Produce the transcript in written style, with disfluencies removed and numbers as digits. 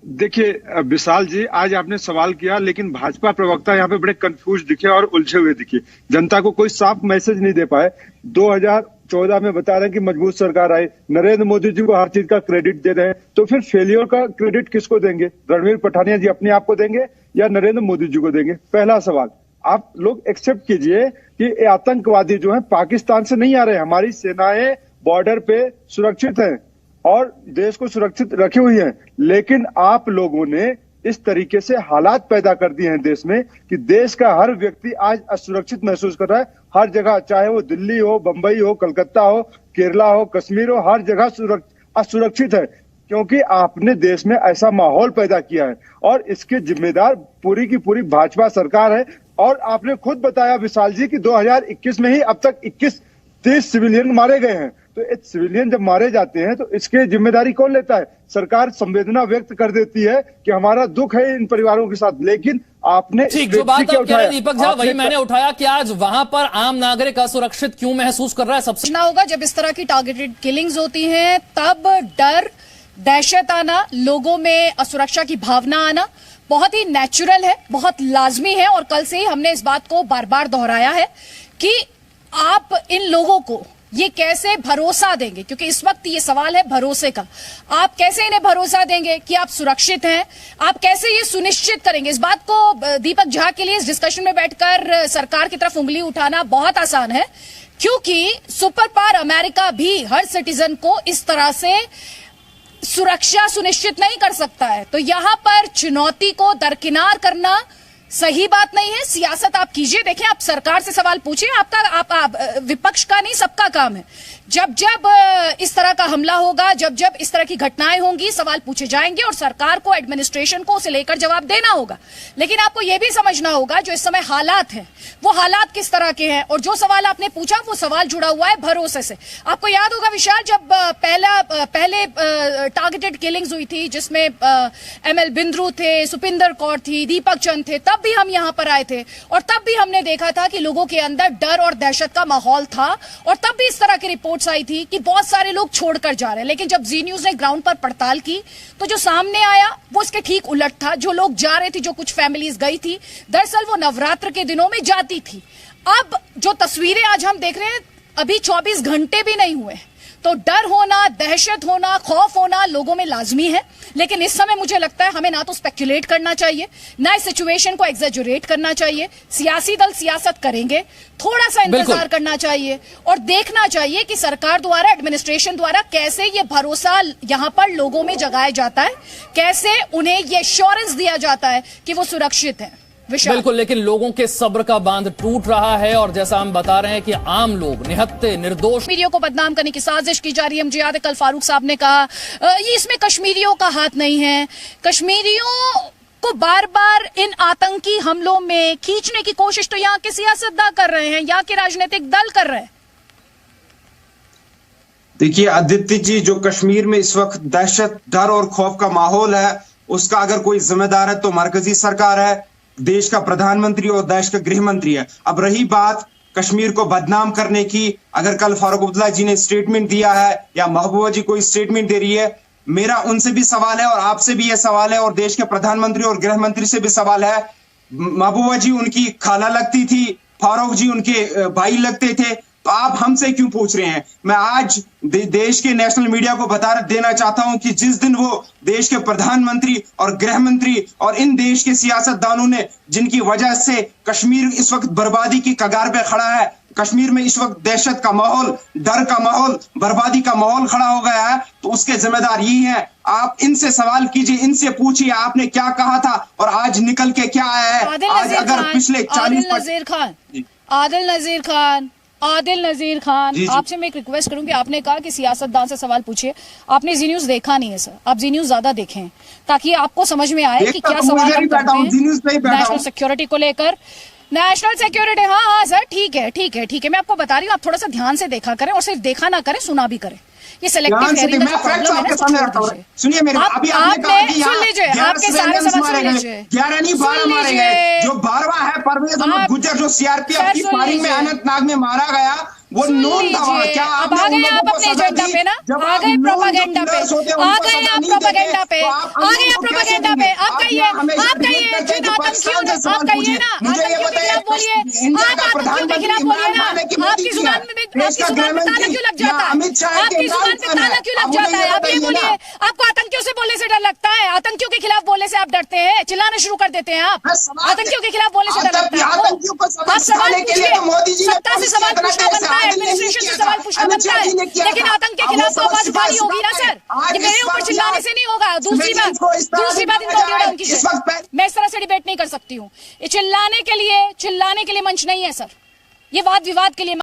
देखिए विशाल जी, आज आपने सवाल किया लेकिन भाजपा प्रवक्ता यहाँ पे बड़े कंफ्यूज दिखे और उलझे हुए दिखे। जनता को कोई साफ मैसेज नहीं दे पाए। 2014 में बता रहे हैं कि मजबूत सरकार आई, नरेंद्र मोदी जी को हर चीज का क्रेडिट दे रहे हैं, तो फिर फेलियर का क्रेडिट किसको देंगे? रणवीर पठानिया जी अपने आप को देंगे या नरेंद्र मोदी जी को देंगे? पहला सवाल आप लोग एक्सेप्ट कीजिए कि ये आतंकवादी जो है पाकिस्तान से नहीं आ रहे हैं। हमारी सेनाएं बॉर्डर पे सुरक्षित हैं और देश को सुरक्षित रखी हुई है, लेकिन आप लोगों ने इस तरीके से हालात पैदा कर दिए हैं देश में कि देश का हर व्यक्ति आज असुरक्षित महसूस कर रहा है। हर जगह, चाहे वो दिल्ली हो, बंबई हो, कलकत्ता हो, केरला हो, कश्मीर हो, हर जगह असुरक्षित है क्योंकि आपने देश में ऐसा माहौल पैदा किया है और इसके जिम्मेदार पूरी की पूरी भाजपा सरकार है। और आपने खुद बताया विशाल जी कि 2021 में ही अब तक 30 सिविलियन मारे गए हैं। तो एक सिविलियन जब मारे जाते हैं तो इसके जिम्मेदारी कौन लेता है? सरकार संवेदना व्यक्त कर देती है कि हमारा दुख है इन परिवारों के साथ, लेकिन आपने ठीक जो बात आप कह रहे हैं दीपक झा, वही मैंने उठाया कि आज वहां पर आम नागरिक असुरक्षित क्यों महसूस कर रहा है। सबसे ना होगा जब इस तरह की टारगेटेड किलिंग्स होती हैं, तब डर, दहशत आना, लोगों में असुरक्षा की भावना आना बहुत ही नेचुरल है, बहुत लाजमी है। और कल से ही हमने इस बात को बार बार दोहराया है कि आप इन लोगों को ये कैसे भरोसा देंगे, क्योंकि इस वक्त ये सवाल है भरोसे का। आप कैसे इन्हें भरोसा देंगे कि आप सुरक्षित हैं? आप कैसे ये सुनिश्चित करेंगे? इस बात को दीपक झा के लिए इस डिस्कशन में बैठकर सरकार की तरफ उंगली उठाना बहुत आसान है, क्योंकि सुपर पावर अमेरिका भी हर सिटीजन को इस तरह से सुरक्षा सुनिश्चित नहीं कर सकता है। तो यहां पर चुनौती को दरकिनार करना सही बात नहीं है। सियासत आप कीजिए, देखें आप सरकार से सवाल पूछिए, आप विपक्ष का नहीं, सबका काम है। जब जब इस तरह का हमला होगा, जब जब इस तरह की घटनाएं होंगी, सवाल पूछे जाएंगे और सरकार को, एडमिनिस्ट्रेशन को उसे लेकर जवाब देना होगा। लेकिन आपको यह भी समझना होगा जो इस समय हालात हैं वो हालात किस तरह के हैं। और जो सवाल आपने पूछा वो सवाल जुड़ा हुआ है भरोसे से। आपको याद होगा विशाल, जब पहले टारगेटेड किलिंग्स हुई थी जिसमें ML बिंद्रू थे, सुपिंदर कौर थी, दीपक चंद थे, तब भी हम यहां पर आए थे और तब भी हमने देखा था कि लोगों के अंदर डर और दहशत का माहौल था और तब भी इस तरह की रिपोर्ट्स आई थी कि बहुत सारे लोग छोड़कर जा रहे हैं। लेकिन जब जी न्यूज ने ग्राउंड पर पड़ताल की तो जो सामने आया वो इसके ठीक उलट था। जो लोग जा रहे थे, जो कुछ फैमिलीज गई थी, दरअसल वो नवरात्र के दिनों में जाती थी। अब जो तस्वीरें आज हम देख रहे हैं, अभी 24 घंटे भी नहीं हुए, तो डर होना, दहशत होना, खौफ होना लोगों में लाजमी है। लेकिन इस समय मुझे लगता है हमें ना तो स्पेक्युलेट करना चाहिए, ना इस सिचुएशन को एग्जेजरेट करना चाहिए। सियासी दल सियासत करेंगे, थोड़ा सा इंतजार करना चाहिए और देखना चाहिए कि सरकार द्वारा, एडमिनिस्ट्रेशन द्वारा कैसे ये भरोसा यहां पर लोगों में जगाया जाता है, कैसे उन्हें ये एश्योरेंस दिया जाता है कि वो सुरक्षित है। बिल्कुल, लेकिन लोगों के सब्र का बांध टूट रहा है और जैसा हम बता रहे हैं कि आम लोग निहत्थे निर्दोष कश्मीरियों को बदनाम करने की साजिश की जा रही है। मुझे याद है कल फारूक साहब ने कहा ये इसमें कश्मीरियों का हाथ नहीं है। कश्मीरियों को बार बार इन आतंकी हमलों में खींचने की कोशिश तो यहाँ के सियासतदान कर रहे हैं, यहाँ के राजनीतिक दल कर रहे हैं। देखिए आदित्य जी, जो कश्मीर में इस वक्त दहशत, डर और खौफ का माहौल है, उसका अगर कोई जिम्मेदार है तो मरकजी सरकार है, देश का प्रधानमंत्री और देश का गृह मंत्री है। अब रही बात कश्मीर को बदनाम करने की, अगर कल फारूक अब्दुल्ला जी ने स्टेटमेंट दिया है या महबूबा जी कोई स्टेटमेंट दे रही है, मेरा उनसे भी सवाल है और आपसे भी यह सवाल है और देश के प्रधानमंत्री और गृह मंत्री से भी सवाल है। महबूबा जी उनकी खाला लगती थी, फारूक जी उनके भाई लगते थे, तो आप हमसे क्यों पूछ रहे हैं? मैं आज देश के नेशनल मीडिया को बता देना चाहता हूं कि जिस दिन वो देश के प्रधानमंत्री और गृह मंत्री और इन देश के सियासतदानों ने, जिनकी वजह से कश्मीर इस वक्त बर्बादी की कगार पे खड़ा है, कश्मीर में इस वक्त दहशत का माहौल, डर का माहौल, बर्बादी का माहौल खड़ा हो गया है, तो उसके जिम्मेदार यही है। आप इनसे सवाल कीजिए, इनसे पूछिए आपने क्या कहा था और आज निकल के क्या आया है। आज अगर पिछले 40 आदिल नजीर खान, आपसे मैं एक रिक्वेस्ट करूंगी, आपने कहा कि सियासतदान से सवाल पूछिए, आपने जी न्यूज देखा नहीं है सर, आप जी न्यूज ज्यादा देखें ताकि आपको समझ में आए कि क्या सवाल हम करते हैं नेशनल सिक्योरिटी को लेकर। नेशनल सिक्योरिटी, हाँ सर, ठीक है, मैं आपको बता रही हूँ, आप थोड़ा सा ध्यान से देखा करें और सिर्फ देखा ना करें, सुना भी करें। ये सेलेक्टिव हेयरिंग का प्रॉब्लम है ना, सुनिए मेरे, अभी आपने सुन लीजिए, आपके सारे सवाल सुन लीजिए। 11 नहीं 12 मारे गए, जो 12वां है परवेज अहमद गुज्जर, जो सीआरपीएफ की फायरिंग में अनंतनाग में मारा गया, वो नोन था वहां। क्या अब आ गए आप अपने एजेंडा पे ना, आ गए प्रोपेगेंडा पे, आ गए आप प्रोपेगेंडा पे, आ गए आप प्रोपेगेंडा पे। आप कहिए जिन आतंकियों ने, आप कहिए ना आतंकियों के खिलाफ बोलिए, आप आतंकियों के खिलाफ बोलिए ना। आपकी जुबान पे ताला क्यों लग जाता है? आपकी जुबान पे ताला क्यों लग जाता है? आप ये बोलिए, आपको आतंकियों से बोलने से डर लगता है? आतंकियों के खिलाफ बोलने से आप डरते हैं, चिल्लाना शुरू कर देते हैं आप। आतंकियों के खिलाफ बोलने से डर लगता है आपको? आप सवाल पूछिए, सत्ता से सवाल पूछना बनता है, एडमिनिस्ट्रेशन से सवाल पूछना बनता है, लेकिन आतंक के खिलाफ तो आवाज उठानी होगी ना सर। ये मेरे ऊपर चिल्लाने से नहीं होगा। दूसरी बात इनका ऑडियो डाउन कीजिए। मैं इस तरह से डिबेट नहीं कर सकती हूँ। ये चिल्लाने के लिए मंच नहीं है सर, ये वाद विवाद के लिए